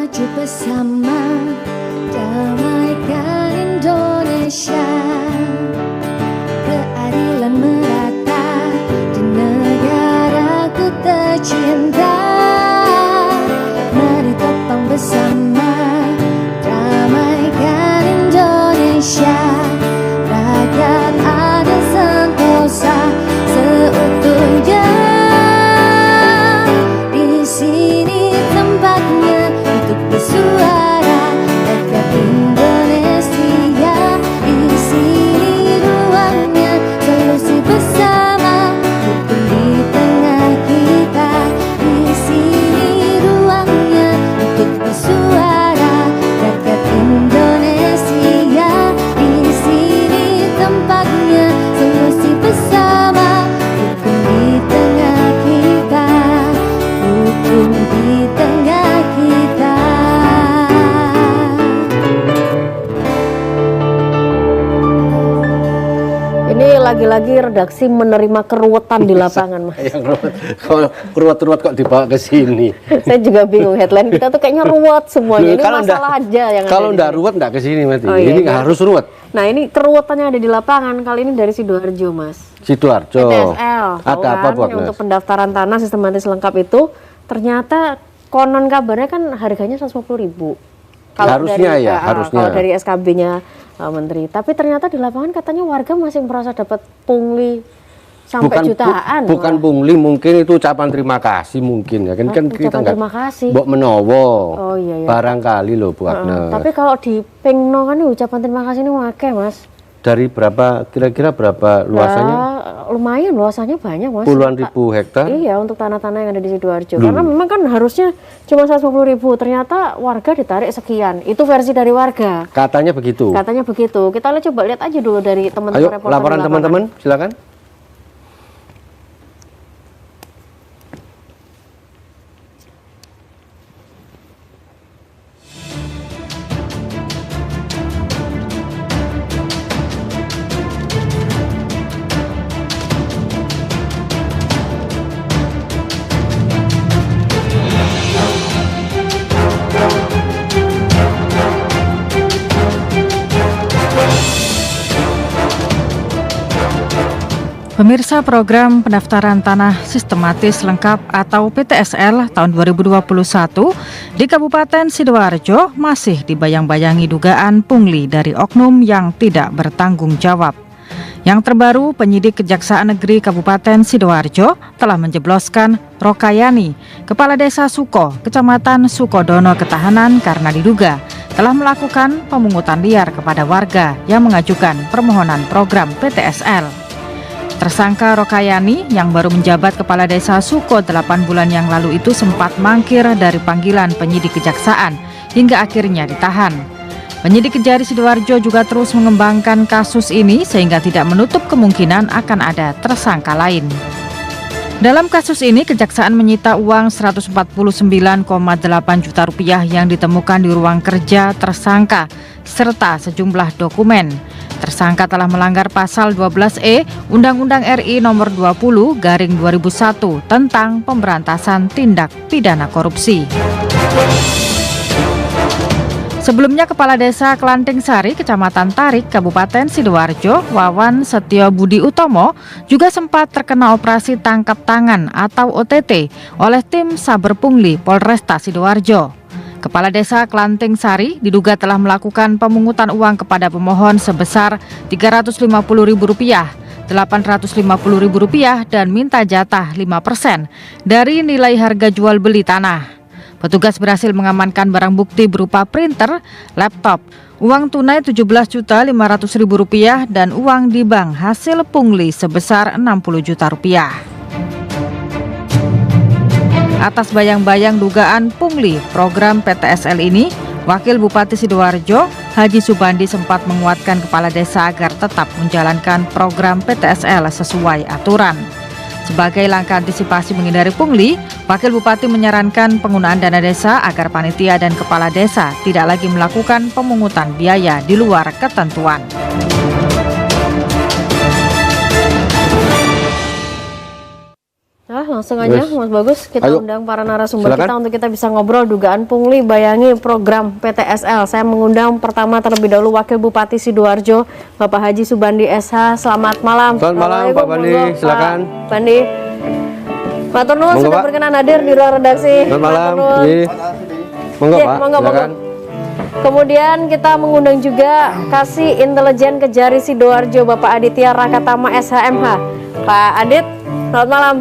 maju bersama, damaikan Indonesia. Keadilan merata di negaraku tercinta. Mari topang bersama, damaikan Indonesia. Rakyat adil sentosa seutuhnya. Di sini tempatnya untuk bersuara, rakyat Indonesia. Di sini ruangnya, solusi bersama, hukum di tengah kita. Di sini ruangnya untuk bersuara, rakyat Indonesia. Di sini tempatnya, solusi bersama, hukum di tengah kita. Hukum di tengah kita. Ini lagi-lagi redaksi menerima keruwetan di lapangan, Mas. Yang ruwet. Kalau ruwet-ruwet kok dibawa ke sini. Saya juga bingung, headline kita tuh kayaknya ruwet semuanya. Ini Kalau masalah aja yang Kalau ada di enggak sini. ruwet enggak ke sini mati. Oh, iya, Ini iya. nggak harus ruwet. Nah, ini keruwetannya ada di lapangan. Kali ini dari Sidoarjo, Mas. Sidoarjo. PTSL. tahu Ada apa kan, buat yang Mas? untuk pendaftaran tanah sistematis lengkap itu ternyata konon kabarnya kan harganya 150.000. Harusnya ya, harusnya. Kalau dari SKB-nya Menteri. Tapi ternyata di lapangan katanya warga masih merasa dapat pungli sampai jutaan. Bukan malah. pungli, mungkin itu ucapan terima kasih mungkin ya kan Ucapan kita nggak terima kasih. mbok menowo. Oh, iya, iya. Barangkali loh buatnya. Tapi kalau di pingno kan nih ucapan terima kasih ini akeh, Mas. Dari berapa kira-kira berapa luasannya? Lumayan luasannya banyak, Mas. Puluhan ribu hektar. Iya, untuk tanah-tanah yang ada di Sidoarjo. Karena memang kan harusnya cuma 150.000, ternyata warga ditarik sekian. Itu versi dari warga. Katanya begitu. Katanya begitu. Kita coba lihat aja dulu dari teman-teman Ayo reporter laporan di lapangan. teman-teman, silakan. Pemirsa program pendaftaran tanah sistematis lengkap atau PTSL tahun 2021 di Kabupaten Sidoarjo masih dibayang-bayangi dugaan pungli dari oknum yang tidak bertanggung jawab. Yang terbaru, penyidik Kejaksaan Negeri Kabupaten Sidoarjo telah menjebloskan Rokayani, Kepala Desa Suko, Kecamatan Sukodono Ketahanan karena diduga telah melakukan pemungutan liar kepada warga yang mengajukan permohonan program PTSL. Tersangka Rokayani yang baru menjabat Kepala Desa Suko 8 bulan yang lalu itu sempat mangkir dari panggilan penyidik kejaksaan hingga akhirnya ditahan. Penyidik Kejari Sidoarjo juga terus mengembangkan kasus ini sehingga tidak menutup kemungkinan akan ada tersangka lain. Dalam kasus ini, kejaksaan menyita uang 149,8 juta rupiah yang ditemukan di ruang kerja tersangka serta sejumlah dokumen. Tersangka telah melanggar pasal 12E Undang-Undang RI nomor 20/2001 tentang pemberantasan tindak pidana korupsi. Sebelumnya Kepala Desa Klanting Sari, Kecamatan Tarik, Kabupaten Sidoarjo, Wawan Setio Budi Utomo juga sempat terkena operasi tangkap tangan atau OTT oleh tim Saber Pungli Polresta Sidoarjo. Kepala Desa Klanting Sari diduga telah melakukan pemungutan uang kepada pemohon sebesar Rp350.000, Rp850.000 dan minta jatah 5% dari nilai harga jual beli tanah. Petugas berhasil mengamankan barang bukti berupa printer, laptop, uang tunai Rp17.500.000 dan uang di bank hasil pungli sebesar Rp60 juta. Atas bayang-bayang dugaan pungli program PTSL ini, Wakil Bupati Sidoarjo, Haji Subandi sempat menguatkan kepala desa agar tetap menjalankan program PTSL sesuai aturan. Sebagai langkah antisipasi menghindari pungli, Wakil Bupati menyarankan penggunaan dana desa agar panitia dan kepala desa tidak lagi melakukan pemungutan biaya di luar ketentuan. Nah, langsung aja Yes. Mas Bagus, kita Ayo. undang para narasumber Silakan. kita untuk kita bisa ngobrol dugaan pungli bayangi program PTSL. Saya mengundang pertama terlebih dahulu Wakil Bupati Sidoarjo, Bapak Haji Subandi SH. Selamat malam. Selamat malam, Pak Bandi. Monggo, Silakan. Pak Bandi. Pak Turnul Monggo, sudah Pak. berkenan hadir di ruang redaksi. Selamat Pak malam. Turnul. Iya. Monggo Iya, Pak, monggo, silakan. Kemudian kita mengundang juga Kasih Intelijen Kejari Sidoarjo, Bapak Aditya Rakatama SHMH. Pak Adit, selamat malam.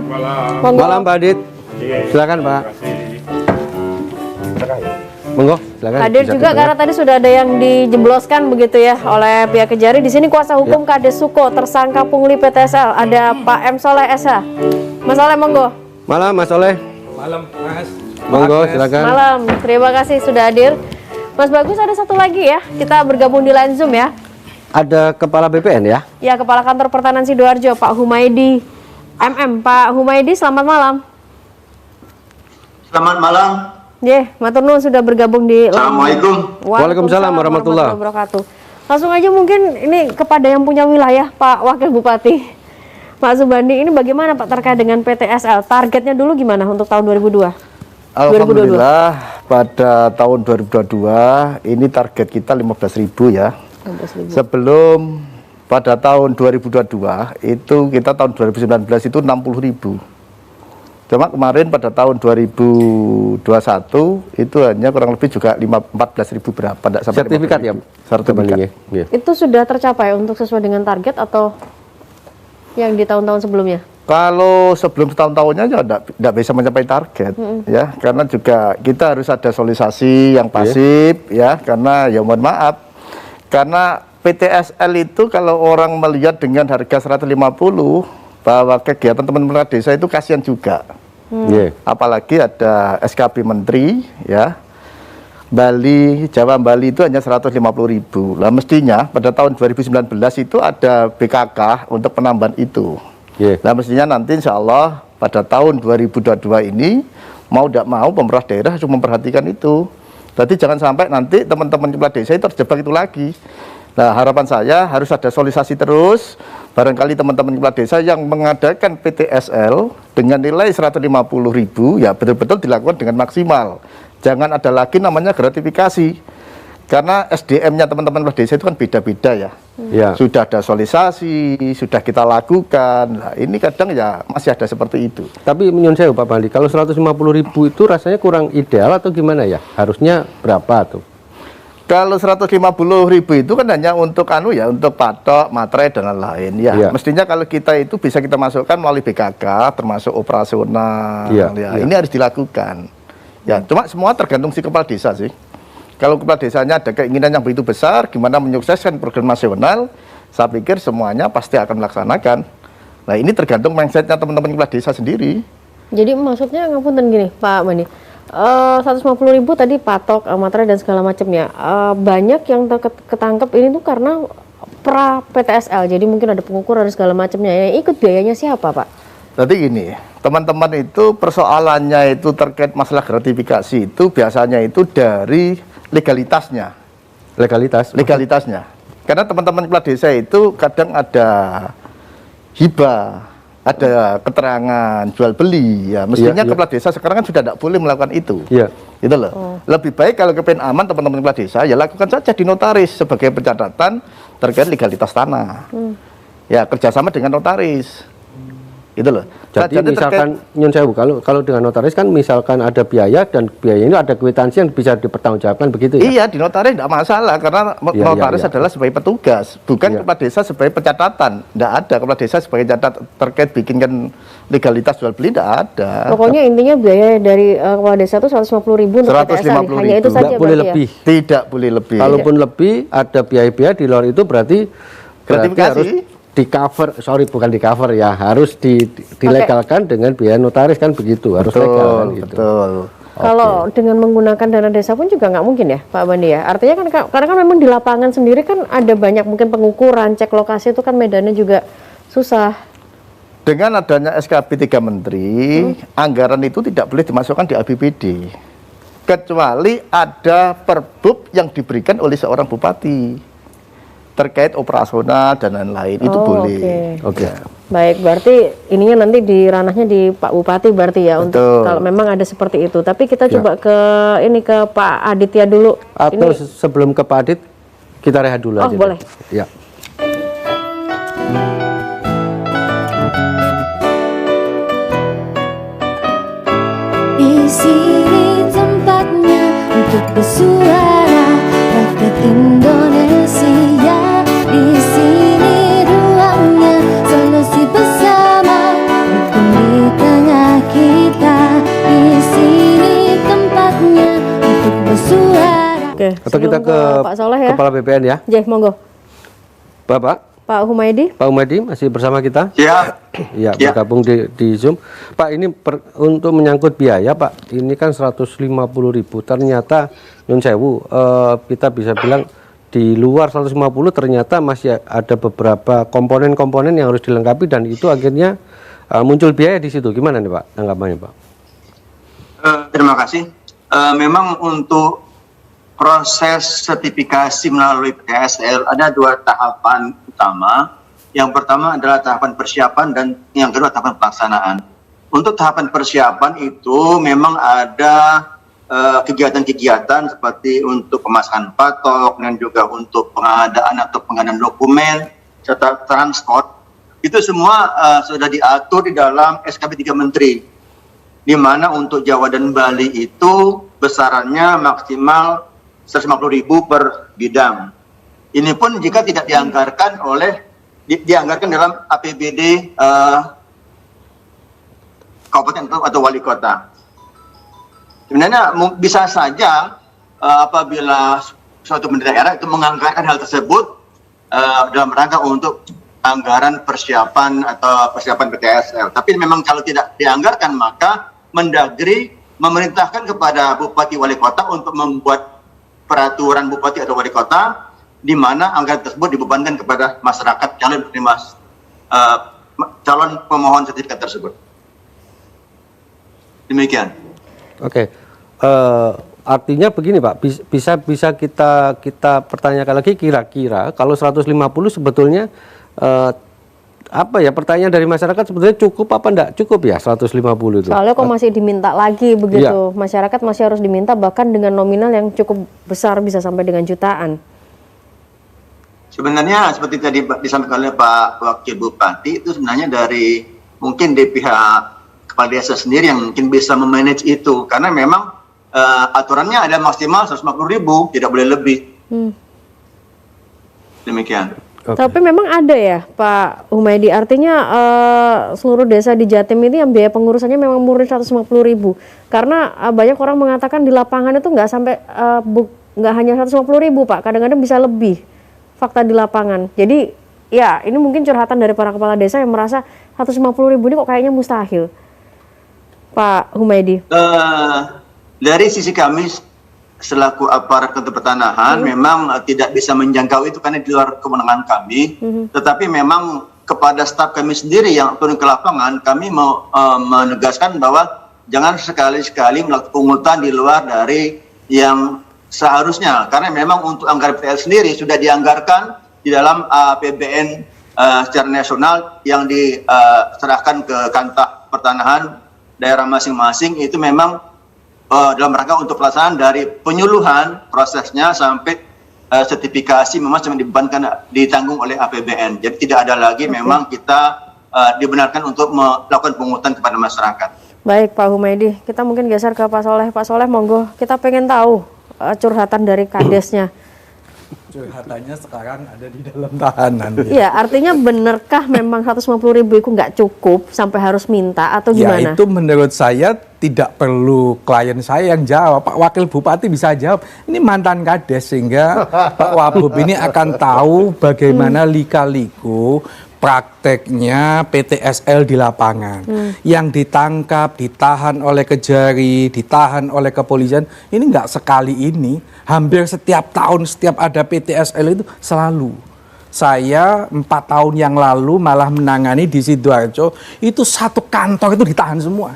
Monggo. Malam Pak Adit. Silakan Pak. Monggo, silakan. Hadir Bisa juga didengar. karena tadi sudah ada yang dijebloskan begitu ya oleh pihak Kejari. Di sini kuasa hukum Kades Suko tersangka pungli PTSL ada Pak M Soleh SH. Mas Soleh monggo. Malam Mas Soleh. Malam, Mas. Monggo, silakan. Malam. Terima kasih sudah hadir. Mas Bagus, ada satu lagi ya. Kita bergabung di line Zoom ya. Ada Kepala BPN ya? Ya, Kepala Kantor Pertahanan Sidoarjo, Pak Humaydi MM. Pak Humaydi, selamat malam. Selamat malam. Matur nuwun sudah bergabung di line Zoom. Assalamualaikum. Waalaikumsalam warahmatullahi wabarakatuh. Langsung aja mungkin ini kepada yang punya wilayah, Pak Wakil Bupati. Pak Subandi, ini bagaimana Pak terkait dengan PTSL? Targetnya dulu gimana untuk tahun 2002? Alhamdulillah pada tahun 2022 ini target kita 15.000 ya. 15.000. Sebelum pada tahun 2022 itu kita tahun 2019 itu 60.000. Cuma kemarin pada tahun 2021 itu hanya kurang lebih juga 14.000 berapa, enggak sampai Sertifikat ya? 15.000. Sertifikat. Iya. Itu sudah tercapai untuk sesuai dengan target atau yang di tahun-tahun sebelumnya? Kalau sebelum tahun-tahunnya ya tidak bisa mencapai target ya, karena juga kita harus ada sosialisasi yang pasif ya, karena ya mohon maaf, karena PTSL itu kalau orang melihat dengan harga 150 bahwa kegiatan teman-teman desa itu kasihan juga. Iya. Apalagi ada SKP Menteri ya, Jawa Bali itu hanya 150.000. Lah mestinya pada tahun 2019 itu ada BKK untuk penambahan itu. Iya. Nah mestinya nanti insya Allah pada tahun 2022 ini mau tidak mau pemerintah daerah harus memperhatikan itu. Jadi jangan sampai nanti teman-teman kepala desa itu terjebak itu lagi. Nah harapan saya harus ada sosialisasi terus. Barangkali teman-teman kepala desa yang mengadakan PTSL dengan nilai 150.000 ya betul-betul dilakukan dengan maksimal. Jangan ada lagi namanya gratifikasi. Karena SDM-nya teman-teman kepala desa itu kan beda-beda ya. Iya. Sudah ada sosialisasi, sudah kita lakukan. Nah, ini kadang ya masih ada seperti itu. Tapi menyun sewu Pak Bandi, kalau 150.000 itu rasanya kurang ideal atau gimana ya? Harusnya berapa tuh? Kalau 150.000 itu kan hanya untuk untuk patok, materai dan lain-lain. Ya, Iya. mestinya kalau kita itu bisa kita masukkan melalui BKK, termasuk operasional. Iya, Ya, iya. ini harus dilakukan. Ya, cuma semua tergantung si kepala desa sih. Kalau kepala desanya ada keinginan yang begitu besar, gimana menyukseskan program nasional, saya pikir semuanya pasti akan melaksanakan. Nah, ini tergantung mindsetnya teman-teman kepala desa sendiri. Jadi maksudnya ngapunten gini Pak Bandi, 150.000 tadi patok, materai dan segala macamnya. Banyak yang ketangkep ini tuh karena pra PTSL, jadi mungkin ada pengukuran dan segala macamnya. Yang ikut biayanya siapa Pak? Jadi gini, teman-teman itu persoalannya itu terkait masalah gratifikasi itu biasanya itu dari legalitasnya. Legalitasnya. Karena teman-teman kepala desa itu kadang ada hibah, ada keterangan jual beli ya. Mestinya Iya, iya. kepala desa sekarang kan sudah tidak boleh melakukan itu. Iya. Gitu loh. Lebih baik kalau kepengen aman teman-teman kepala desa ya lakukan saja di notaris sebagai pencatatan terkait legalitas tanah. Ya kerjasama dengan notaris. Gitu loh. Nah, Jadi misalkan nyun sewu, kalau dengan notaris kan misalkan ada biaya dan biaya ini ada kwitansi yang bisa dipertanggungjawabkan begitu ya? Iya, di notaris tidak masalah karena Iya, notaris iya. adalah sebagai petugas, bukan Iya. kepala desa sebagai pencatatan. Tidak ada kepala desa sebagai catat terkait bikinkan legalitas jual beli tidak ada. Pokoknya intinya biaya dari kepala desa itu 150.000 untuk PTSL. Hanya itu 150.000. saja Nggak boleh berarti ya? lebih. Tidak boleh lebih. Kalaupun lebih ada biaya-biaya di luar itu berarti Gratifikasi. harus di cover, bukan di cover ya, harus dilegalkan dengan biaya notaris kan begitu, harus legal kan gitu. Betul. Kalau dengan menggunakan dana desa pun juga nggak mungkin ya Pak Bandi ya. Artinya kan karena kan memang di lapangan sendiri kan ada banyak mungkin pengukuran, cek lokasi itu kan medannya juga susah. Dengan adanya SKP 3 Menteri, anggaran itu tidak boleh dimasukkan di APBD. Kecuali ada perbub yang diberikan oleh seorang bupati. Terkait operasional dan lain-lain itu Oh, boleh. oke. Oke. Ya. Baik, berarti ininya nanti di ranahnya di Pak Bupati berarti ya untuk Betul. kalau memang ada seperti itu. Tapi kita Ya. coba ke Pak Aditya dulu. Atau sebelum ke Pak Adit, kita rehat dulu Oh, aja. boleh. Ya. Di sini tempatnya untuk bersuara, rakyat Indonesia. Di sini ruangnya solusi bersama, rukun di tengah kita. Di sini tempatnya untuk bersuara. Oke, Atau kita sebelum ke Pak Soleh ya. Kepala BPN ya. Jeh, monggo. Bapak, Pak Humaydi. Pak Umadi masih bersama kita? Ya, Iya, bergabung di Zoom. Pak, ini untuk menyangkut biaya, Pak, ini kan 150.000. Ternyata, Nyun Sewu, kita bisa bilang di luar 150 ternyata masih ada beberapa komponen-komponen yang harus dilengkapi dan itu akhirnya muncul biaya di situ. Gimana nih Pak, tanggapannya Pak? terima kasih. Memang untuk proses sertifikasi melalui PTSL ada 2 tahapan utama. Yang pertama adalah tahapan persiapan dan yang kedua tahapan pelaksanaan. Untuk tahapan persiapan itu memang ada kegiatan-kegiatan seperti untuk pemasangan patok dan juga untuk pengadaan atau pengadaan dokumen serta transport. Itu semua sudah diatur di dalam SKP 3 Menteri, di mana untuk Jawa dan Bali itu besarannya maksimal 150.000 per bidang. Ini pun jika tidak dianggarkan dianggarkan dalam APBD kabupaten atau wali kota. Sebenarnya bisa saja apabila suatu daerah itu menganggarkan hal tersebut dalam rangka untuk anggaran persiapan atau persiapan PTSL. Tapi memang kalau tidak dianggarkan maka Mendagri memerintahkan kepada Bupati Wali Kota untuk membuat peraturan Bupati atau Wali Kota di mana anggaran tersebut dibebankan kepada masyarakat calon penerima calon pemohon sertifikat tersebut. Demikian. Oke. Artinya begini Pak, bisa kita pertanyakan lagi kira-kira kalau 150 sebetulnya apa ya, pertanyaan dari masyarakat sebetulnya cukup apa enggak cukup ya 150 itu? Soalnya kok masih diminta lagi begitu, masyarakat masih harus diminta bahkan dengan nominal yang cukup besar bisa sampai dengan jutaan. Sebenarnya seperti tadi disampaikan oleh Pak Wakil Bupati itu sebenarnya dari mungkin di pihak kepala desa sendiri yang mungkin bisa memanage itu karena memang aturannya ada maksimal 150.000, tidak boleh lebih. Demikian. Okay. Tapi memang ada ya Pak Humaydi, artinya seluruh desa di Jatim ini yang biaya pengurusannya memang murni 150.000 karena banyak orang mengatakan di lapangan itu nggak sampai nggak hanya 150.000 Pak, kadang-kadang bisa lebih fakta di lapangan. Jadi ya ini mungkin curhatan dari para kepala desa yang merasa 150.000 ini kok kayaknya mustahil, Pak Humaydi. Dari sisi kami selaku aparat Kementerian Pertanahan memang tidak bisa menjangkau itu karena di luar kewenangan kami. Tetapi memang kepada staf kami sendiri yang turun ke lapangan, kami mau menegaskan bahwa jangan sekali-sekali melakukan pungutan di luar dari yang seharusnya. Karena memang untuk anggaran PTSL sendiri sudah dianggarkan di dalam APBN secara nasional yang diserahkan ke Kantah Pertanahan daerah masing-masing. Itu memang dalam rangka untuk pelaksanaan dari penyuluhan prosesnya sampai sertifikasi memang cuma ditanggung oleh APBN. Jadi tidak ada lagi memang kita dibenarkan untuk melakukan pungutan kepada masyarakat. Baik Pak Humaydi, kita mungkin geser ke Pak Soleh. Pak Soleh monggo, kita pengen tahu curhatan dari kadesnya. Curhatannya sekarang ada di dalam tahanan. Iya, artinya benerkah memang 150.000 itu nggak cukup sampai harus minta atau gimana? Ya itu menurut saya tidak perlu klien saya yang jawab, Pak Wakil Bupati bisa jawab. Ini mantan kades sehingga Pak Wabub ini akan tahu bagaimana lika-liku prakteknya PTSL di lapangan. Yang ditangkap, ditahan oleh Kejari, ditahan oleh kepolisian, ini nggak sekali ini, hampir setiap tahun setiap ada PTSL itu selalu. Saya 4 tahun yang lalu malah menangani di Sidoarjo, itu satu kantor itu ditahan semua.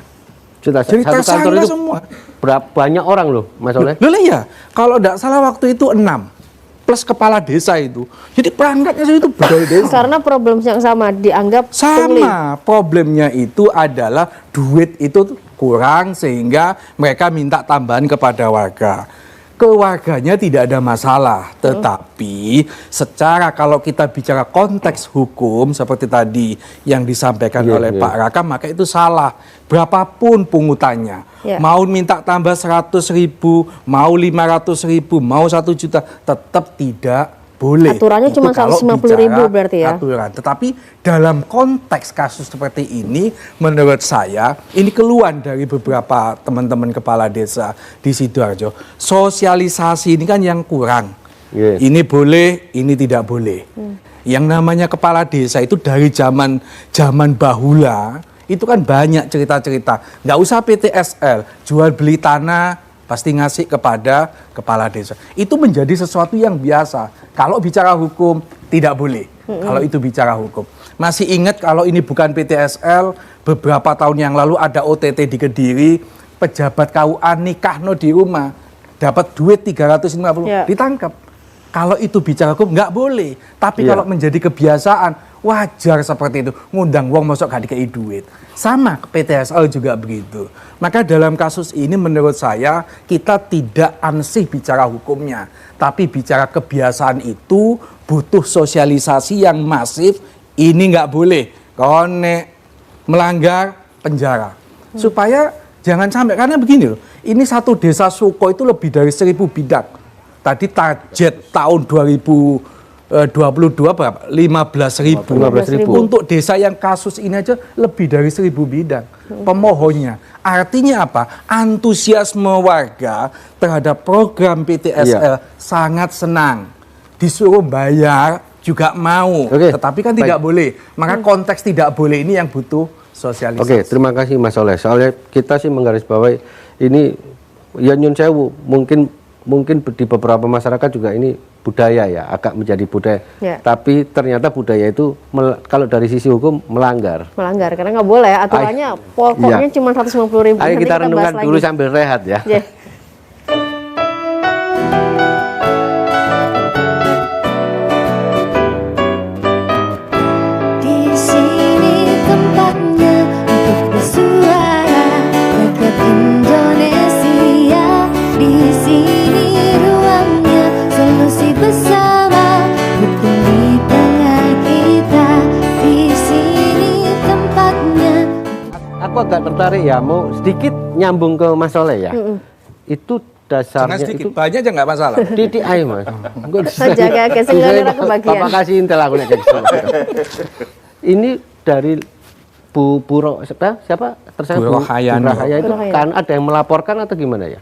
Jadi Satu kantor itu semua. berapa banyak orang loh Mas Oleh? Loh ya, kalau tidak salah waktu itu 6. plus kepala desa itu. Jadi perangkatnya itu budaya desa. Karena problem yang sama dianggap pungli. Sama, problemnya itu adalah duit itu kurang sehingga mereka minta tambahan kepada warga. Keluarganya tidak ada masalah, tetapi secara kalau kita bicara konteks hukum seperti tadi yang disampaikan oleh Pak Raka, maka itu salah. Berapapun pungutannya, mau minta tambah 100.000, mau 500.000, mau 1 juta, tetap tidak boleh. Aturannya Itu cuma kalau 150.000 bicara berarti ya? Aturan. Tetapi dalam konteks kasus seperti ini, menurut saya, ini keluhan dari beberapa teman-teman kepala desa di Sidoarjo. Sosialisasi ini kan yang kurang. Ini boleh, ini tidak boleh. Yang namanya kepala desa itu dari zaman bahula, itu kan banyak cerita-cerita. Nggak usah PTSL, jual beli tanah, pasti ngasih kepada kepala desa. Itu menjadi sesuatu yang biasa. Kalau bicara hukum, tidak boleh. Kalau itu bicara hukum. Masih ingat kalau ini bukan PTSL, beberapa tahun yang lalu ada OTT di Kediri, pejabat KUA nikah di rumah, dapat duit 350, ditangkap. Kalau itu bicara hukum, nggak boleh. Tapi kalau menjadi kebiasaan, wajar seperti itu. Ngundang wong masuk gak dikei duit. Sama PTSL juga begitu. Maka dalam kasus ini menurut saya kita tidak ansih bicara hukumnya. Tapi bicara kebiasaan itu butuh sosialisasi yang masif. Ini nggak boleh. Konek melanggar penjara. Supaya jangan sampai. Karena begini loh. Ini satu desa Suko itu lebih dari 1.000 bidak. Tadi target tahun 2022 berapa? 15.000. Untuk desa yang kasus ini aja lebih dari 1.000 bidang pemohonnya. Artinya apa? Antusiasme warga terhadap program PTSL sangat senang. Disuruh bayar juga mau, tetapi kan tidak boleh. Maka konteks tidak boleh ini yang butuh sosialisasi. Terima kasih Mas Soleh. Soalnya kita sih menggarisbawahi ini ya nyun sewu, mungkin di beberapa masyarakat juga ini budaya ya, agak menjadi budaya. Tapi ternyata budaya itu kalau dari sisi hukum melanggar. Karena nggak boleh. Aturannya pokoknya cuma 150.000. Ayo kita renungkan dulu sambil rehat ya. Di sini tempatnya untuk bersuara rakyat Indonesia. Di sini ruangnya solusi bersama, hukum di tengah kita. Di sini tempatnya. Aku agak tertarik ya, mau sedikit nyambung ke Mas Soleh ya. Itu dasarnya sedikit, itu banyak aja nggak masalah. titik air Mas. Jaga kesenggara kebagian. Bapak kasih intel aku nek ini dari Bu siapa tersangka Bu Rohayani itu kan ada yang melaporkan atau gimana ya?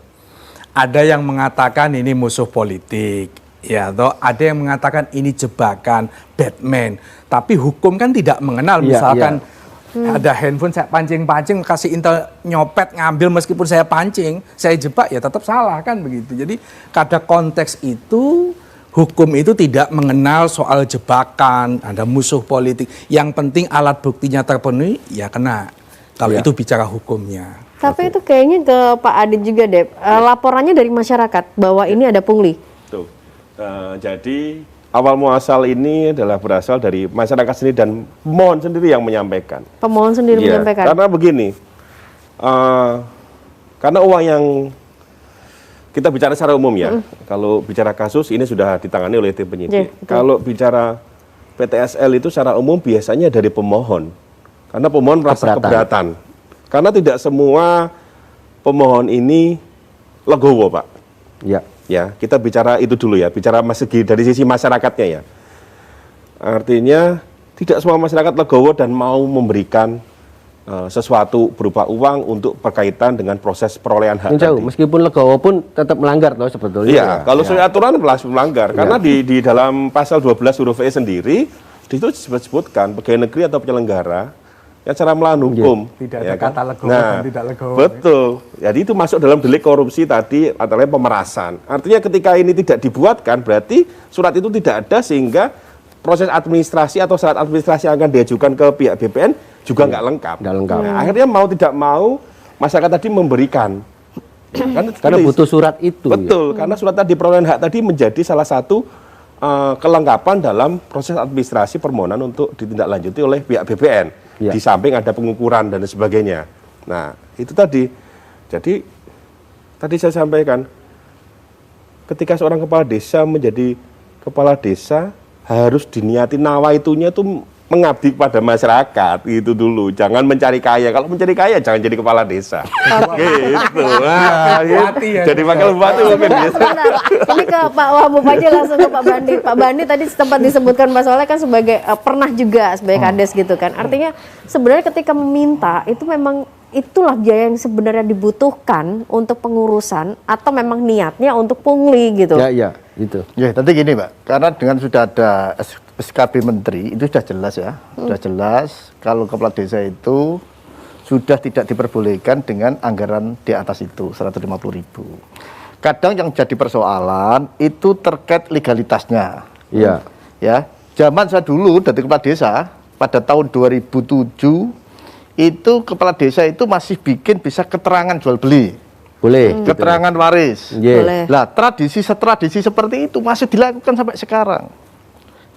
Ada yang mengatakan ini musuh politik, ya, atau ada yang mengatakan ini jebakan Batman. Tapi hukum kan tidak mengenal, misalkan ada handphone saya pancing-pancing, kasih intel nyopet ngambil meskipun saya pancing, saya jebak ya tetap salah kan begitu. Jadi pada konteks itu hukum itu tidak mengenal soal jebakan, ada musuh politik. Yang penting alat buktinya terpenuhi, ya kena. Kalau itu bicara hukumnya. Tapi itu kayaknya ke Pak Adit juga deh. Laporannya dari masyarakat bahwa ini ada pungli. Tuh. Jadi awal muasal ini adalah berasal dari masyarakat sendiri dan pemohon sendiri yang menyampaikan. Pemohon sendiri menyampaikan. Karena begini, karena uang yang kita bicara secara umum ya. Kalau bicara kasus ini sudah ditangani oleh tim penyidik. Kalau bicara PTSL itu secara umum biasanya dari pemohon. Karena pemohon merasa keberatan. Karena tidak semua pemohon ini legowo, Pak. Ya, kita bicara itu dulu ya, bicara segi dari sisi masyarakatnya ya. Artinya tidak semua masyarakat legowo dan mau memberikan sesuatu berupa uang untuk berkaitan dengan proses perolehan hak tadi. Meskipun legowo pun tetap melanggar loh sebetulnya. Iya, kalau soal aturan melanggar. Karena di dalam pasal 12 huruf E sendiri itu disebutkan pegawai negeri atau penyelenggara yang cara melawan hukum. Tidak ya ada kan? kata legowo dan tidak legowo. Betul. Jadi itu masuk dalam delik korupsi tadi atau pemerasan. Artinya ketika ini tidak dibuatkan berarti surat itu tidak ada sehingga proses administrasi atau syarat administrasi yang akan diajukan ke pihak BPN juga nggak lengkap. Nah, akhirnya mau tidak mau masyarakat tadi memberikan. Karena butuh surat itu. Betul. Karena surat tadi perolehan hak tadi menjadi salah satu kelengkapan dalam proses administrasi permohonan untuk ditindaklanjuti oleh pihak BPN. Ya. Di samping ada pengukuran dan sebagainya. Nah, itu tadi. Jadi tadi saya sampaikan, ketika seorang kepala desa menjadi kepala desa harus diniati nawaitunya itu mengabdi kepada masyarakat itu dulu, jangan mencari kaya. Kalau mencari kaya jangan jadi kepala desa. Gitu. Nah, Bupati ya. jadi wakil bupati mungkin gitu. Benar. Ini ke Pak Wahbu aja langsung ke Pak Bandi. Pak Bandi tadi sempat disebutkan Mas Soleh kan sebagai pernah juga sebagai kades gitu kan. Artinya sebenarnya ketika meminta itu memang itulah biaya yang sebenarnya dibutuhkan untuk pengurusan atau memang niatnya untuk pungli gitu. Ya, itu. Ya, nanti gini Mbak, karena dengan sudah ada SKB Menteri, itu sudah jelas ya, sudah jelas kalau kepala desa itu sudah tidak diperbolehkan dengan anggaran di atas itu, 150.000. Kadang yang jadi persoalan itu terkait legalitasnya. Iya. Ya, zaman saya dulu dari kepala desa, pada tahun 2007, itu kepala desa itu masih bikin bisa keterangan jual beli. Boleh. Keterangan waris. Iya. Boleh. Lah, tradisi seperti itu masih dilakukan sampai sekarang.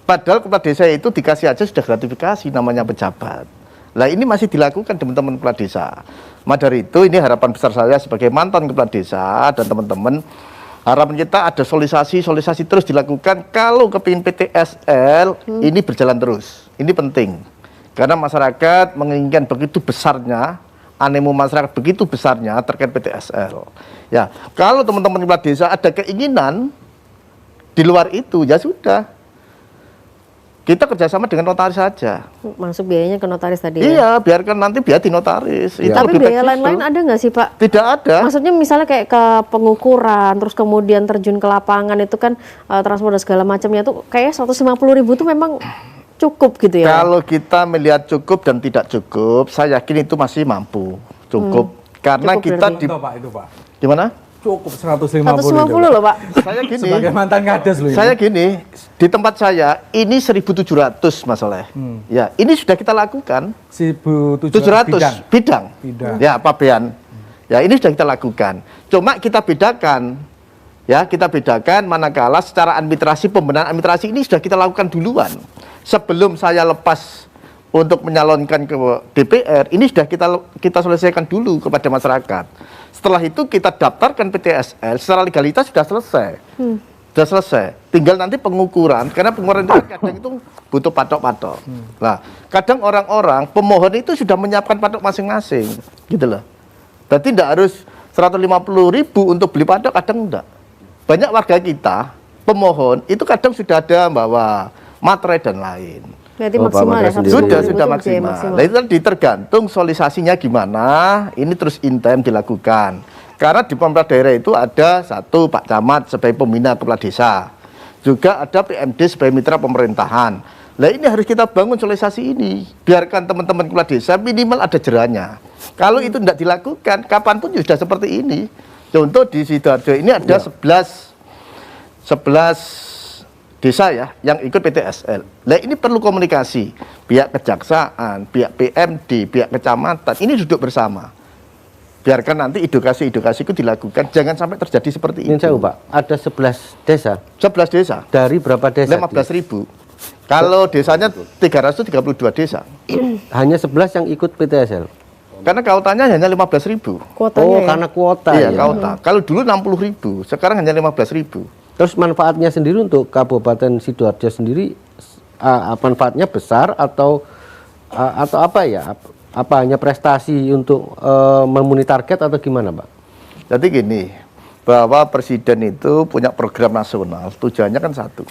Padahal kepala desa itu dikasih aja sudah gratifikasi namanya pejabat. Lah ini masih dilakukan teman-teman kepala desa. Maka dari itu ini harapan besar saya sebagai mantan kepala desa dan teman-teman, harapan kita ada solisasi terus dilakukan kalau kepingin PTSL ini berjalan terus. Ini penting. Karena masyarakat menginginkan begitu besarnya, animo masyarakat begitu besarnya terkait PTSL. Ya, kalau teman-teman kepala desa ada keinginan di luar itu, ya sudah. Kita kerjasama dengan notaris saja. Masuk biayanya ke notaris tadi ya. Iya, biarkan nanti biar di notaris. Itu Tapi lebih biaya fleksibel. lain-lain ada nggak sih Pak? Tidak ada. Maksudnya misalnya kayak ke pengukuran, terus kemudian terjun ke lapangan itu kan transport dan segala macamnya tuh kayaknya 150.000 tuh memang cukup gitu ya? Kalau kita melihat cukup dan tidak cukup, saya yakin itu masih mampu. Cukup. Karena Cukup kita berarti. di... Itu Pak. Gimana? Cukup 150 150 itu. loh Pak. Saya gini. Sebagai mantan kades loh ini. Saya gini, di tempat saya ini 1.700 Mas Soleh. Ya, ini sudah kita lakukan. 1.700 bidang. Bidang. Ya, pabean. Ya, ini sudah kita lakukan. Cuma kita bedakan. Ya, kita bedakan manakala secara administrasi, pembenahan administrasi ini sudah kita lakukan duluan. Sebelum saya lepas untuk menyalonkan ke DPR, ini sudah kita selesaikan dulu kepada masyarakat. Setelah itu kita daftarkan PTSL, secara legalitas sudah selesai. Sudah selesai. Tinggal nanti pengukuran, karena pengukuran itu kadang itu butuh patok-patok. Nah, kadang orang-orang pemohon itu sudah menyiapkan patok masing-masing, gitu loh. Jadi tidak harus 150.000 untuk beli patok, kadang enggak. Banyak warga kita, pemohon, itu kadang sudah ada bawa materai dan lain. Berarti Oh, Pak maksimal ya? Menteri sendiri. 150.000 Sudah itu biaya maksimal. Nah, itu tadi tergantung solisasinya gimana, ini terus intens dilakukan. Karena di pemerintah daerah itu ada satu Pak Camat sebagai pembina kepala desa. Juga ada PMD sebagai mitra pemerintahan. Nah ini harus kita bangun solisasi ini. Biarkan teman-teman kepala desa minimal ada jerahnya. Kalau itu tidak dilakukan, kapanpun sudah seperti ini. Contoh di Sidoarjo ini ada 11 desa ya yang ikut PTSL. Nah ini perlu komunikasi, pihak kejaksaan, pihak PMD, pihak kecamatan ini duduk bersama. Biarkan nanti edukasi itu dilakukan, jangan sampai terjadi seperti Ini itu. jauh Pak, ada 11 desa. 11 desa, Dari berapa desa? 15.000. Kalau desanya 332 desa. Hanya 11 yang ikut PTSL. Karena kautannya hanya 15.000. Kuotanya Oh, ya? karena kuota Iya, ya. kauta. Kalau dulu 60.000, sekarang hanya 15.000. Terus manfaatnya sendiri untuk Kabupaten Sidoarjo sendiri manfaatnya besar atau apa ya? Apa hanya prestasi untuk memenuhi target atau gimana, Pak? Jadi gini, bahwa presiden itu punya program nasional, tujuannya kan satu.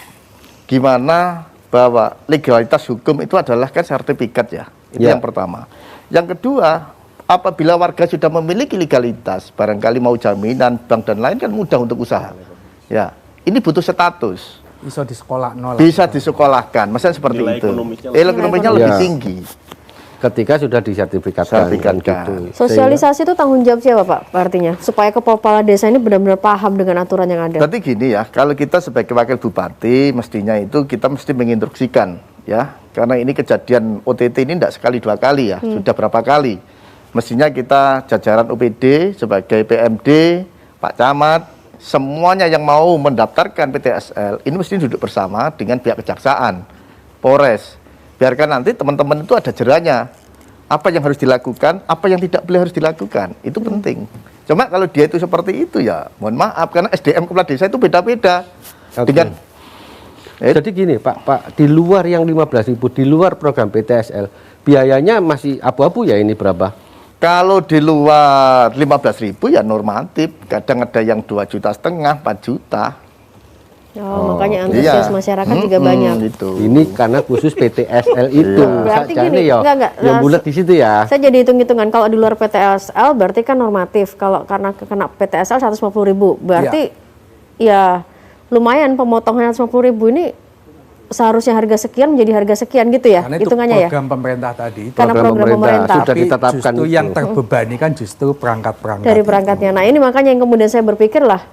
Gimana bahwa legalitas hukum itu adalah kan sertifikat ya. Itu Ya. yang pertama. Yang kedua, apabila warga sudah memiliki legalitas, barangkali mau jaminan, bank dan lain kan mudah untuk usaha. Ya, ini butuh status. Bisa di sekolah nol. Bisa disekolahkan, maksudnya seperti Nilai itu. ekonomisnya Ekonominya lebih lebih tinggi. tinggi. Ketika sudah disertifikatkan kan Sertifikatkan. gitu. Sosialisasi itu tanggung jawab siapa Pak artinya? Supaya kepala desa ini benar-benar paham dengan aturan yang ada. Berarti gini ya, kalau kita sebagai wakil bupati, mestinya itu kita mesti menginstruksikan ya, karena ini kejadian OTT ini tidak sekali dua kali ya, sudah berapa kali. Mestinya kita jajaran OPD sebagai PMD, Pak Camat, semuanya yang mau mendaftarkan PTSL ini mesti duduk bersama dengan pihak kejaksaan, Polres. Biarkan nanti teman-teman itu ada jeranya. Apa yang harus dilakukan, apa yang tidak boleh harus dilakukan. Itu penting. Cuma kalau dia itu seperti itu ya, mohon maaf karena SDM kepala desa itu beda-beda. Oke. Dengan Jadi gini Pak, di luar yang 15.000, di luar program PTSL, biayanya masih abu-abu ya ini berapa? kalau di luar 15.000 ya normatif. Kadang ada yang 2,5 juta, 4 juta. Makanya antusias masyarakat juga banyak. Gitu. Ini karena khusus PTSL itu. Berarti Sakjane gini, ya, enggak, yang bulat di situ ya. Saya jadi hitung-hitungan, kalau di luar PTSL berarti kan normatif. Kalau karena kena PTSL 150.000, berarti ya lumayan pemotongan 150.000 ini seharusnya harga sekian menjadi harga sekian gitu ya, Karena itu hitungannya ya. program pemerintah tadi itu. Karena program pemerintah. sudah Tapi ditetapkan justru itu. yang terbebani kan justru perangkat-perangkat. Dari perangkatnya. Nah ini makanya yang kemudian saya berpikir lah,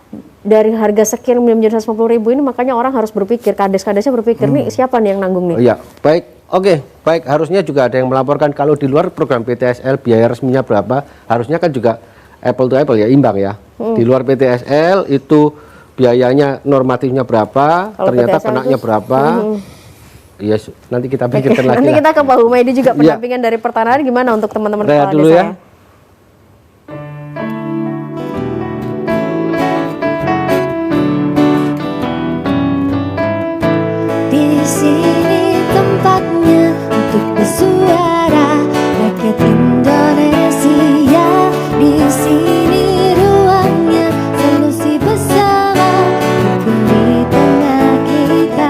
dari harga sekian menjadi 150.000 ini makanya orang harus berpikir, kades-kadesnya berpikir nih siapa nih yang nanggung nih. Iya, baik. Oke, baik. Harusnya juga ada yang melaporkan kalau di luar program PTSL biaya resminya berapa, harusnya kan juga apple to apple ya, imbang ya. Di luar PTSL itu biayanya normatifnya berapa, Kalau ternyata PTSL kenaknya itu- berapa. Iya, nanti kita pikirkan lagi Nanti lah. kita ke Pak Humaydi juga Iya. pendampingan dari pertanahan gimana untuk teman-teman Rehat kepala dulu desa ya. Di sini tempatnya untuk bersuara, rakyat Indonesia. Di sini ruangnya, solusi bersama, hukum di tengah kita.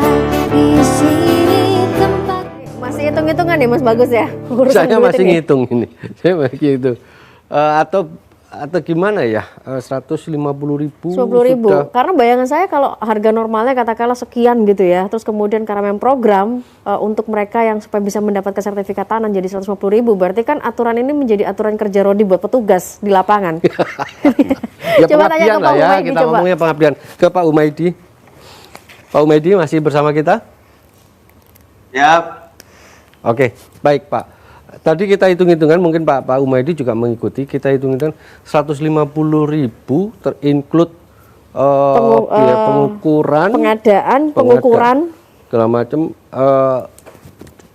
Di sini tempat. Masih hitung-hitungan ya Mas Bagus ya? Urusan Saya duit masih ini. ngitung ini. Saya masih ngitung. Atau gimana ya? 150.000 150.000. sudah. Karena bayangan saya kalau harga normalnya katakanlah sekian gitu ya, terus kemudian karena memang program untuk mereka yang supaya bisa mendapatkan sertifikat tanah jadi 150.000, berarti kan aturan ini menjadi aturan kerja Rodi buat petugas di lapangan. Ya Coba tanya pengabdian ke lah Pak ya, Humaydi, kita coba. ngomongnya pengabdian. Ke Pak Humaydi. Pak Humaydi masih bersama kita? Ya, Oke, baik Pak. Tadi kita hitung-hitungan, mungkin Pak Humaydi juga mengikuti, kita hitung-hitungan 150.000 terinclude biaya pengukuran, Pengadaan, pengukuran. segala macam.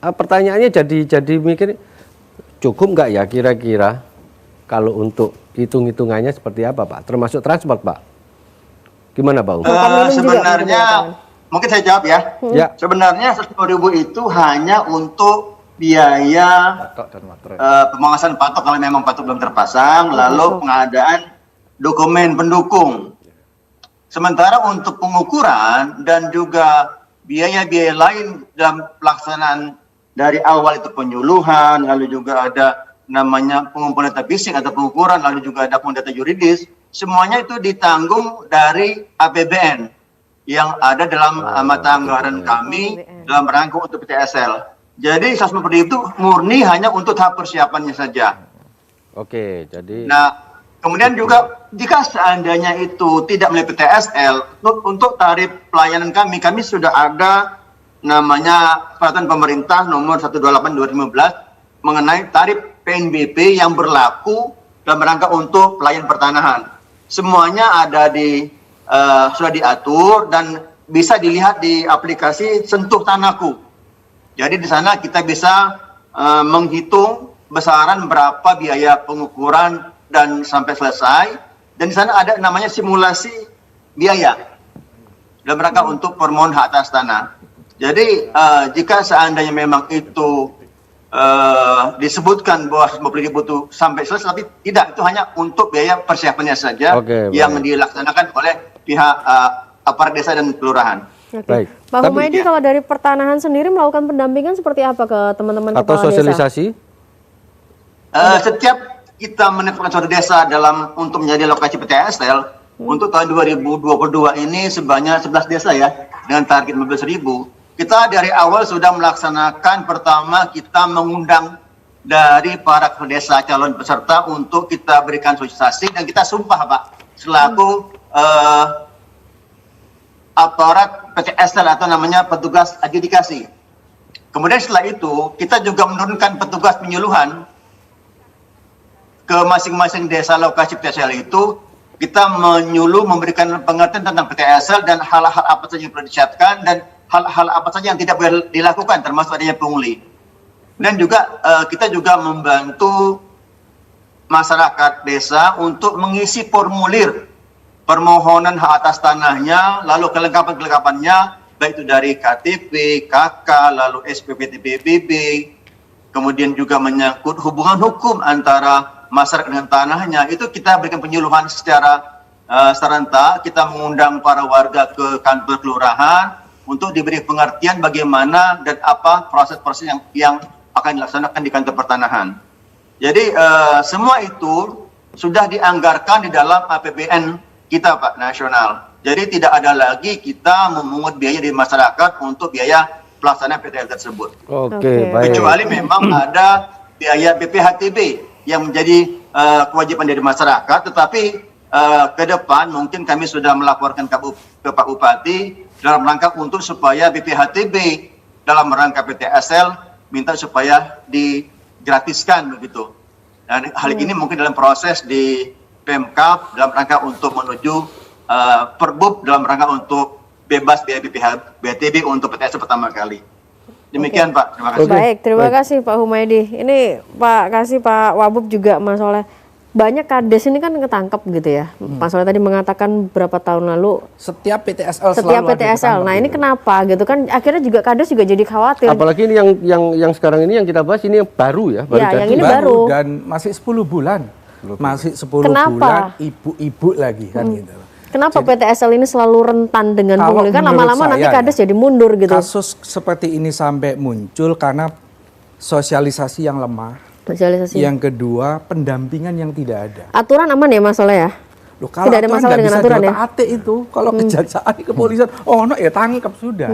Pertanyaannya jadi mikir, cukup nggak ya kira-kira kalau untuk hitung-hitungannya seperti apa Pak? Termasuk transport Pak? Gimana Pak? sebenarnya mungkin saya jawab ya. Ya. Sebenarnya 150.000 itu hanya untuk biaya pemangkasan patok kalau memang patok belum terpasang, lalu pengadaan dokumen pendukung. Sementara untuk pengukuran dan juga biaya-biaya lain dalam pelaksanaan dari awal itu penyuluhan, lalu juga ada namanya pengumpulan data fisik atau pengukuran, lalu juga ada data yuridis, semuanya itu ditanggung dari APBN yang ada dalam mata anggaran kami dalam rangka untuk PTSL. Jadi 150.000 itu murni hanya untuk tahap persiapannya saja. Oke, jadi Nah, kemudian juga jika seandainya itu tidak melalui PTSL, untuk tarif pelayanan kami sudah ada namanya peraturan pemerintah nomor 128/2015 mengenai tarif PNBP yang berlaku dalam rangka untuk pelayan pertanahan. Semuanya ada sudah diatur dan bisa dilihat di aplikasi Sentuh Tanahku. Jadi di sana kita bisa menghitung besaran berapa biaya pengukuran dan sampai selesai. Dan di sana ada namanya simulasi biaya dalam rangka untuk permohonan hak atas tanah. Jadi jika seandainya memang itu disebutkan bahwa 150.000 itu sampai selesai, tapi tidak, itu hanya untuk biaya persiapannya saja. Oke, yang baik. dilaksanakan oleh pihak aparat desa dan kelurahan. Oke. Baik. Pak Tapi- Humaydi kalau dari pertanahan sendiri melakukan pendampingan seperti apa ke teman-teman atau kepala desa? sosialisasi? Setiap kita menetapkan suatu desa untuk menjadi lokasi PTSL, untuk tahun 2022 ini sebanyak 11 desa ya, dengan target 15.000. Kita dari awal sudah melaksanakan, pertama kita mengundang dari para kepala desa calon peserta untuk kita berikan sosialisasi, dan kita sumpah Pak, selaku aparat PTSL atau namanya petugas adjudikasi. Kemudian setelah itu, kita juga menurunkan petugas penyuluhan ke masing-masing desa lokasi PTSL itu kita menyuluh memberikan pengertian tentang PTSL dan hal-hal apa saja yang perlu disiapkan dan hal-hal apa saja yang tidak boleh dilakukan termasuk adanya pungli. Dan juga kita juga membantu masyarakat desa untuk mengisi formulir permohonan hak atas tanahnya, lalu kelengkapan-kelengkapannya baik itu dari KTP, KK, lalu SPP PBB, kemudian juga menyangkut hubungan hukum antara masyarakat dengan tanahnya. Itu kita berikan penyuluhan secara serentak. Kita mengundang para warga ke kantor kelurahan untuk diberi pengertian bagaimana dan apa proses-proses yang akan dilaksanakan di kantor pertanahan. Jadi semua itu sudah dianggarkan di dalam APBN kita, Pak, nasional. Jadi tidak ada lagi kita memungut biaya dari masyarakat untuk biaya pelaksanaan PTL tersebut. Oke, baik. Kecuali memang ada biaya BPHTB yang menjadi kewajiban dari masyarakat, tetapi ke depan mungkin kami sudah melaporkan ke Pak Bupati dalam rangka untuk supaya BPHTB dalam rangka PTSL minta supaya digratiskan begitu. Dan hal ini mungkin dalam proses di Pemkab dalam rangka untuk menuju Perbub dalam rangka untuk bebas biaya BPHTB untuk PTSL pertama kali. Demikian Pak, terima kasih. Baik, terima kasih Pak Humaydi. Ini Pak Wabub juga Mas Soleh. Banyak kades ini kan ketangkep gitu ya. Pak Soleh tadi mengatakan berapa tahun lalu Setiap PTSL setiap selalu ada PTSL. Nah, ini ketangkep. kenapa gitu kan? Akhirnya juga kades juga jadi khawatir. Apalagi ini yang sekarang ini yang kita bahas ini yang baru ya, baru Ya, jadi. yang ini baru. Dan masih 10 bulan. Masih 10 Kenapa? bulan ibu-ibu lagi kan gitu. Kenapa PTSL ini selalu rentan dengan Kalau pungli? Kan menurut lama-lama nanti saya kades jadi mundur gitu. Kasus seperti ini sampai muncul karena sosialisasi yang lemah. Sosialisasi. Yang kedua, pendampingan yang tidak ada. Aturan aman ya Mas Soleh ya? Loh, kalau Tidak ada masalah dengan aturan ya? Ate itu, kalau kejaksaan, kepolisian, no ya tangkap sudah.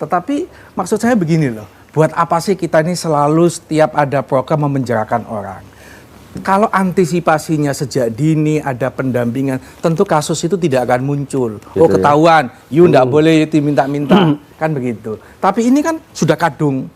Tetapi maksud saya begini loh, buat apa sih kita ini selalu setiap ada program memenjarakan orang? Kalau antisipasinya sejak dini ada pendampingan, tentu kasus itu tidak akan muncul. Gitu Oh ketahuan, nggak boleh diminta-minta, kan begitu. Tapi ini kan sudah kadung,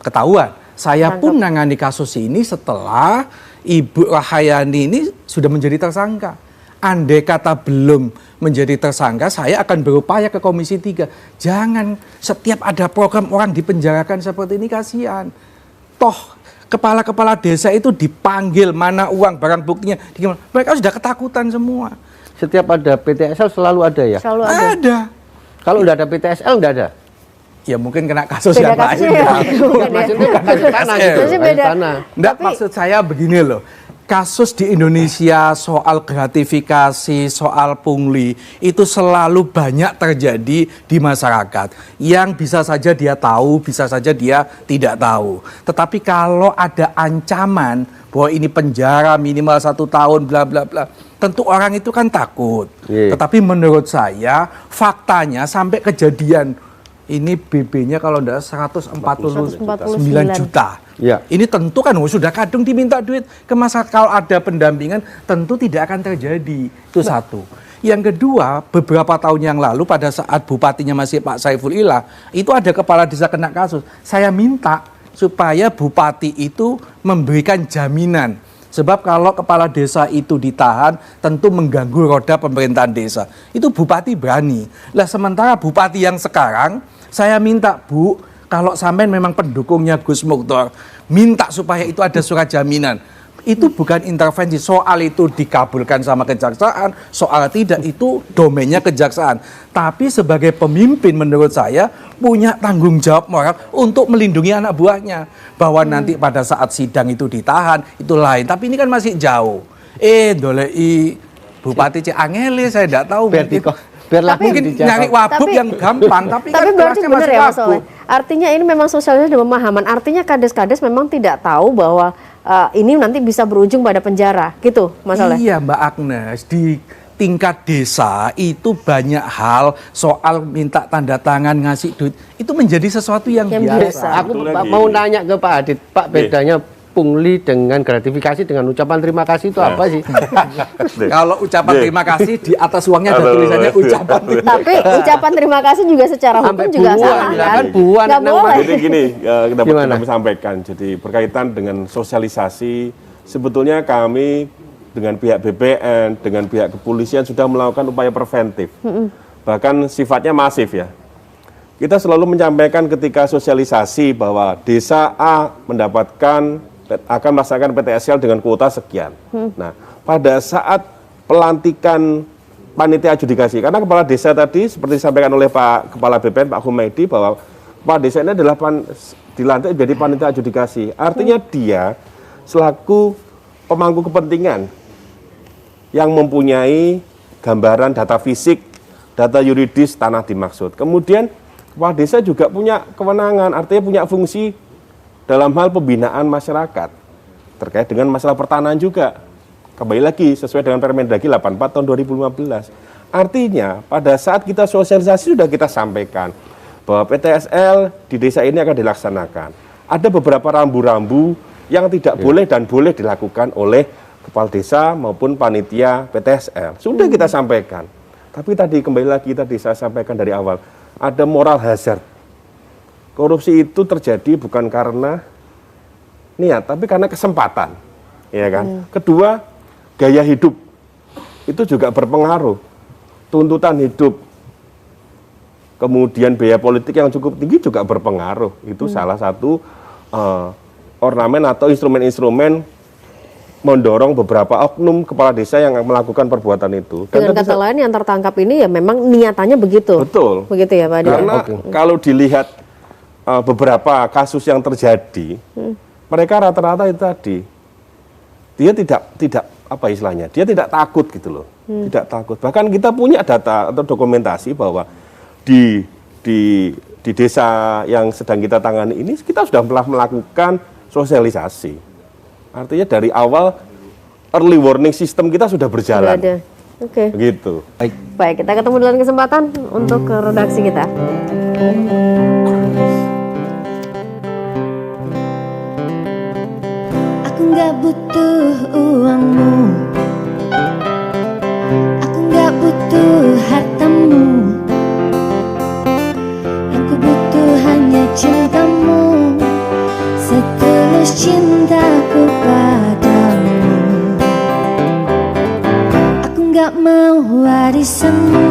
ketahuan. Saya pun nangani kasus ini setelah Ibu Rahayani ini sudah menjadi tersangka. Andai kata belum menjadi tersangka, saya akan berupaya ke Komisi 3. Jangan setiap ada program orang dipenjarakan seperti ini, kasihan. Toh kepala-kepala desa itu dipanggil, mana uang barang buktinya, mereka sudah ketakutan semua. Setiap ada PTSL selalu ada ya? Selalu ada. Ada. Kalau udah ada PTSL nggak ada? Ya mungkin kena kasus Beda yang lain. kasusnya ya. Mungkin ya. Maksudnya bukan di tanah gitu. Maksudnya bukan di beda. tanah. Enggak, Tapi- maksud saya begini loh. Kasus di Indonesia soal gratifikasi, soal pungli itu selalu banyak terjadi di masyarakat. Yang bisa saja dia tahu, bisa saja dia tidak tahu. Tetapi kalau ada ancaman bahwa ini penjara minimal 1 tahun, bla bla bla, tentu orang itu kan takut. Iya. Tetapi menurut saya faktanya sampai kejadian ini BB-nya kalau enggak 149 juta. Ya. Ini tentu kan sudah kadung diminta duit ke masyarakat. Kalau ada pendampingan tentu tidak akan terjadi. Itu satu. Yang kedua, beberapa tahun yang lalu pada saat bupatinya masih Pak Saiful Ilah, itu ada kepala desa kena kasus. Saya minta supaya bupati itu memberikan jaminan. Sebab kalau kepala desa itu ditahan, tentu mengganggu roda pemerintahan desa. Itu bupati berani. Lah sementara bupati yang sekarang, saya minta Bu, kalau sampai memang pendukungnya Gus Muktor, minta supaya itu ada surat jaminan. Itu bukan intervensi, soal itu dikabulkan sama kejaksaan, soal tidak itu domainnya kejaksaan. Tapi sebagai pemimpin menurut saya punya tanggung jawab moral untuk melindungi anak buahnya. Bahwa nanti pada saat sidang itu ditahan, itu lain. Tapi ini kan masih jauh. Dolei Bupati Ciangele, saya tidak tahu. Biarlah Mungkin nyari wabuk yang gampang, tapi kan berarti kelasnya benar masih ya Mas wabuk. Soleh. Artinya ini memang sosialisasi dan pemahaman. Artinya kades-kades memang tidak tahu bahwa ini nanti bisa berujung pada penjara, gitu Mas Soleh. Iya Mbak Agnes, di tingkat desa itu banyak hal soal minta tanda tangan, ngasih duit, itu menjadi sesuatu yang biasa. Aku Betul lagi. mau nanya ke Pak Adit, Pak, bedanya pungli dengan gratifikasi dengan ucapan terima kasih itu apa sih? Kalau ucapan terima kasih di atas uangnya ada tulisannya ucapan terima Tapi ucapan terima kasih juga secara hukum Sampai juga buan, salah ya kan? kan, buan Nggak nang boleh. Jadi gini, dapat Gimana? kami sampaikan. Jadi berkaitan dengan sosialisasi, sebetulnya kami dengan pihak BPN, dengan pihak kepolisian sudah melakukan upaya preventif. Bahkan sifatnya masif ya. Kita selalu menyampaikan ketika sosialisasi bahwa desa A akan melaksanakan PTSL dengan kuota sekian. Nah, pada saat pelantikan panitia adjudikasi, karena kepala desa tadi seperti disampaikan oleh Pak Kepala BPN Pak Humaydi bahwa kepala desa ini adalah dilantik menjadi panitia adjudikasi. Artinya dia selaku pemangku kepentingan yang mempunyai gambaran data fisik, data yuridis tanah dimaksud. Kemudian kepala desa juga punya kewenangan, artinya punya fungsi dalam hal pembinaan masyarakat terkait dengan masalah pertanahan juga. Kembali lagi sesuai dengan Permendagri 84 tahun 2015. Artinya pada saat kita sosialisasi sudah kita sampaikan bahwa PTSL di desa ini akan dilaksanakan. Ada beberapa rambu-rambu yang tidak boleh dan boleh dilakukan oleh kepala desa maupun panitia PTSL. Sudah kita sampaikan. Tapi tadi kembali lagi tadi saya sampaikan dari awal, ada moral hazard. Korupsi itu terjadi bukan karena niat, tapi karena kesempatan. Ya kan? Kedua, gaya hidup itu juga berpengaruh. Tuntutan hidup, kemudian biaya politik yang cukup tinggi juga berpengaruh. Itu salah satu ornamen atau instrumen-instrumen mendorong beberapa oknum kepala desa yang melakukan perbuatan itu. Dengan kata lain yang tertangkap ini ya memang niatannya begitu. Betul. Begitu ya Pak Adi. Karena kalau dilihat beberapa kasus yang terjadi, mereka rata-rata itu tadi dia tidak apa istilahnya, dia tidak takut gitu loh, tidak takut. Bahkan kita punya data atau dokumentasi bahwa di desa yang sedang kita tangani ini kita sudah telah melakukan sosialisasi. Artinya dari awal early warning system kita sudah berjalan. Sudah ada. Oke. Begitu. Baik, kita ketemu dalam kesempatan untuk ke redaksi kita. Aku nggak butuh uangmu, aku nggak butuh hartamu, yang ku butuh hanya cintamu, setulus cintaku padamu. Aku nggak mau warisanmu,